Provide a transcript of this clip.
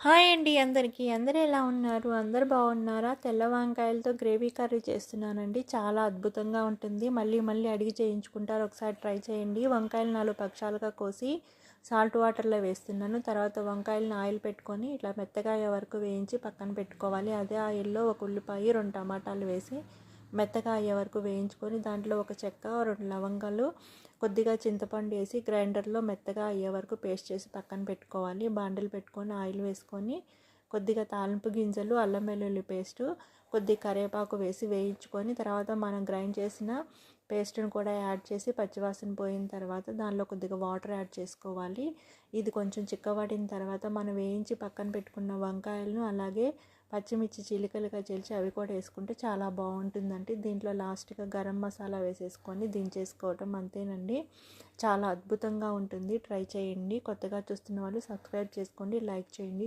Hi అండి అందరికీ. అందరూ ఎలా ఉన్నారు? అందరూ బాగున్నారా? తెల్ల వంకాయలతో గ్రేవీ కర్రీ చేస్తున్నానండి. చాలా అద్భుతంగా ఉంటుంది. మళ్ళీ మళ్ళీ అడిగి చేయించుకుంటారు. ఒకసారి ట్రై చేయండి. వంకాయలు 4 పక్షాలుగా కోసి సాల్ట్ వాటర్లో వేస్తున్నాను. తర్వాత వంకాయలను ఆయిల్ పెట్టుకొని ఇట్లా మెత్తగా అయ్యే వరకు వేయించి పక్కన పెట్టుకోవాలి. అదే ఆయిల్లో ఒక ఉల్లిపాయ 2 టమాటాలు వేసి మెత్తగా అయ్యే వరకు వేయించుకొని దాంట్లో ఒక చెక్క 2 లవంగాలు కొద్దిగా చింతపండు వేసి గ్రైండర్లో మెత్తగా అయ్యే వరకు పేస్ట్ చేసి పక్కన పెట్టుకోవాలి. బాండిల్ పెట్టుకొని ఆయిల్ వేసుకొని కొద్దిగా తాలింపు గింజలు అల్లం వెల్లుల్లి పేస్టు కొద్దిగా కరివేపాకు వేసి వేయించుకొని తర్వాత మనం గ్రైండ్ చేసిన పేస్ట్ని కూడా యాడ్ చేసి పచ్చివాసన పోయిన తర్వాత దానిలో కొద్దిగా వాటర్ యాడ్ చేసుకోవాలి. ఇది కొంచెం చిక్కబడిన తర్వాత మనం వేయించి పక్కన పెట్టుకున్న వంకాయలను అలాగే పచ్చిమిర్చి చీలికలుగా చీల్చి అవి కూడా వేసుకుంటే చాలా బాగుంటుందండి. దీంట్లో లాస్ట్గా గరం మసాలా వేసేసుకొని దించేసుకోవటం అంతేనండి. చాలా అద్భుతంగా ఉంటుంది. ట్రై చేయండి. కొత్తగా చూస్తున్న వాళ్ళు సబ్స్క్రైబ్ చేసుకోండి, లైక్ చేయండి.